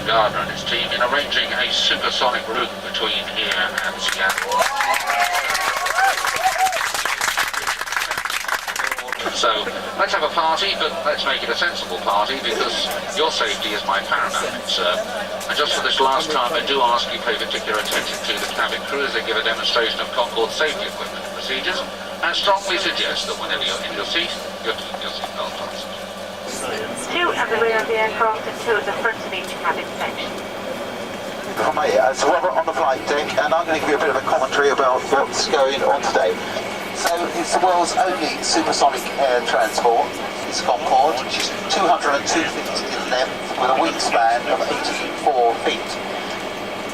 Gardner and his team in arranging a supersonic route between here and Seattle. So let's have a party, but let's make it a sensible party because your safety is my paramount concern. And just for this last time, I do ask you pay particular attention to the cabin crew as they give a demonstration of Concorde safety equipment and procedures, and strongly suggest that whenever you're in your seat, you're keeping your seatbelt fastened. 2 at the rear of the aircraft and 2 at the front of each cabin section. Hi, it's Robert on the flight deck, and I'm going to give you a bit of a commentary about what's going on today. So it's the world's only supersonic air transport. It's Concorde, which is 202 feet in length with a wingspan of 84 feet.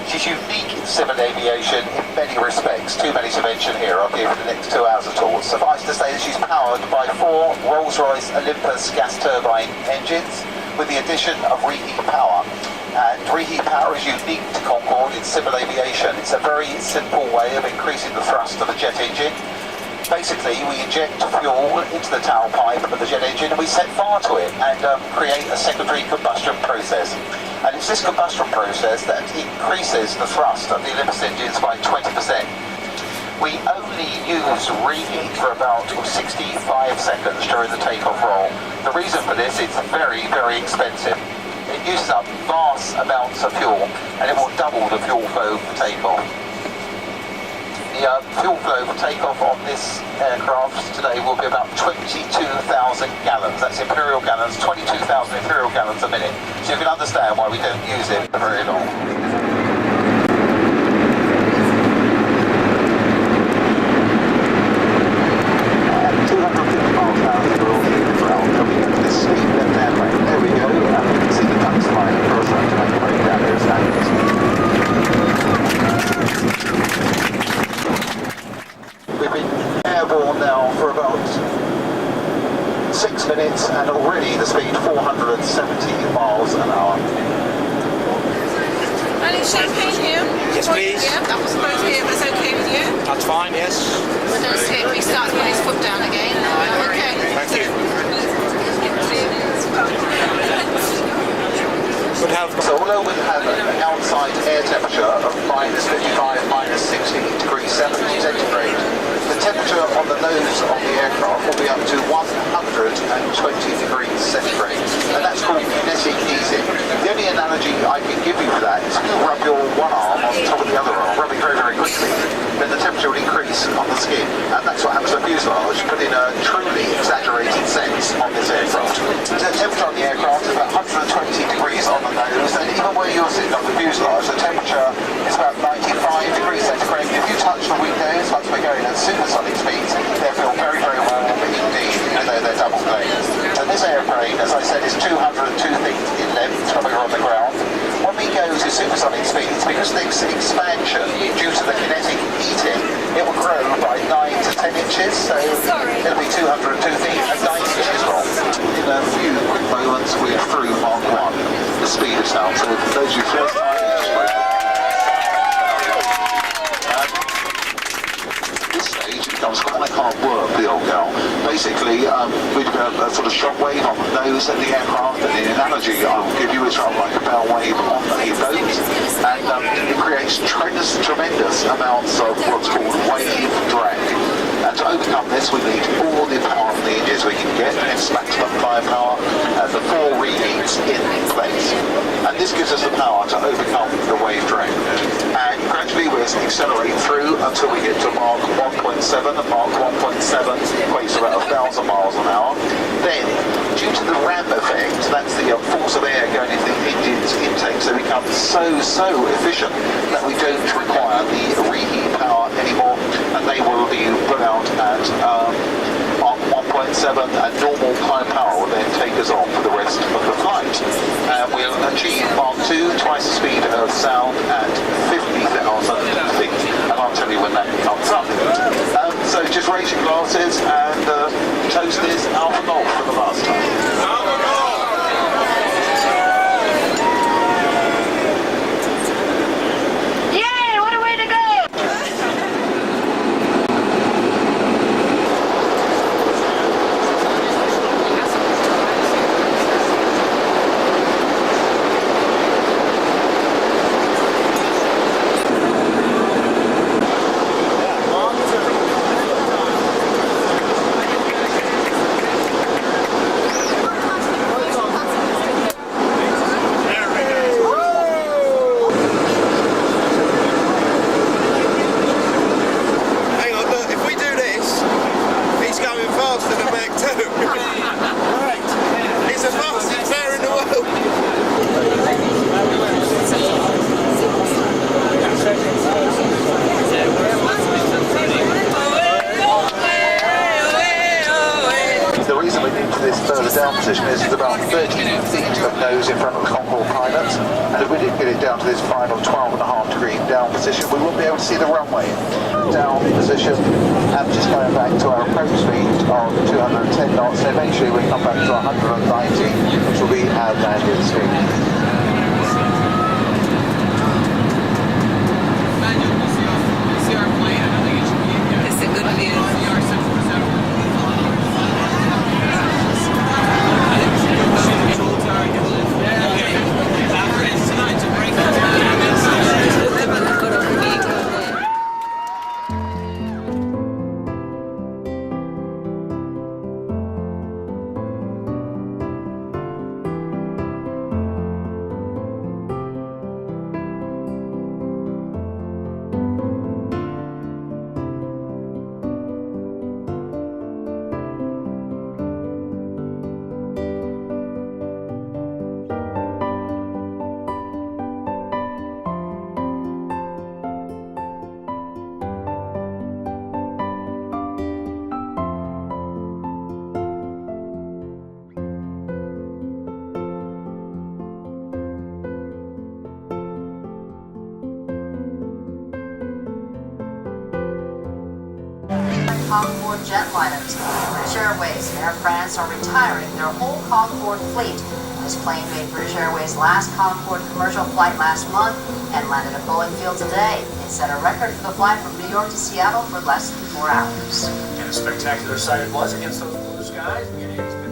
She's unique in civil aviation in many respects, too many to mention here. I'll give you the next 2 hours of talk. Suffice to say that she's powered by 4 Rolls-Royce Olympus gas turbine engines with the addition of reheat power. And reheat power is unique to Concorde in civil aviation. It's a very simple way of increasing the thrust of a jet engine. Basically, we inject fuel into the tailpipe of the jet engine and we set fire to it and create a secondary combustion process. And it's this combustion process that increases the thrust of the Olympus engines by 20%. We only use reheat for about 65 seconds during the takeoff roll. The reason for this is very, very expensive. It uses up vast amounts of fuel and it will double the fuel flow for takeoff. The fuel flow for takeoff on this aircraft today will be about 22,000 gallons. That's imperial gallons, 22,000 imperial gallons a minute. So you can understand why we don't use it for very long. 250 miles an hour we're all leaving the ground. Coming into this steep left-hand lane. There we go. You can see the ducks flying across that to make a break down here. We've been airborne now for about 6 minutes and already the speed 470 miles an hour. And it's champagne here? Yes, please. Yeah, that was supposed to be, if it's okay with you. That's fine, yes. We're going to see if he starts putting his foot down again. Okay. Thank you. Good health. So although we have an outside air temperature of minus 55, minus 60 degrees centigrade, the temperature on the nose of the aircraft will be up to 120 degrees centigrade, and that's called kinetic easing. The only analogy I can give you for that is if you rub your one arm on top of the other arm, rubbing very, very quickly, then the temperature will increase on the skin, and that's what happens to the fuselage, but in a truly exaggerated sense on this aircraft. The temperature on the aircraft is about 120 degrees on the nose, and even where you're sitting on the fuselage, the temperature is about 95 degrees centigrade. If you touch the windows, once we're going at supersonic speeds, they feel very, very warm indeed, even though they're double glazed. And this airplane, as I said, is 202 feet in length when we're on the ground. When we go to supersonic speeds, because of this expansion due to the kinetic heating, it will grow by 9 to 10 inches, so it'll be 202 feet and 9 inches long. In a few quick moments, we're through Mark 1, the speed of sound. So for those of you first time, becomes quite hard work, the old girl. Basically, we've got a sort of shock wave on the nose of the aircraft, and the analogy I will give you is rather like a bow wave on a boat, and it creates tremendous amounts of what's called wave drag. And to overcome this, we need all the power from the engines we can get, hence maximum firepower, and the 4 reheats in place. And this gives us the power to overcome the wave drag. And gradually we'll accelerate through until we get to Mark 1.7, and Mark 1.7 equates to about 1,000 miles an hour. Then, due to the ramp effect, that's the force of air going into the engine's intake, so it becomes so efficient that we don't require the reheat power anymore, and they will be put out at Mark 1.7, and normal high power will then take us on for the rest of the flight. And we'll achieve Mark 2, twice the speed of sound at 50,000 feet, and I'll tell you when that comes up. So just raise your glasses and toast this Alpha Golf for the last time. nose in front of the Concorde pilot. And if we didn't get it down to this final 12.5-degree down position, we wouldn't be able to see the runway. Down position, and just going back to our approach speed of 210 knots. So eventually we come back to 190, which will be our landing speed. It's a good view. Concorde jetliners. British Airways and Air France are retiring their whole Concorde fleet. This plane made British Airways' last Concorde commercial flight last month and landed at Boeing Field today. It set a record for the flight from New York to Seattle for less than 4 hours. And a spectacular sight it was against those blue skies.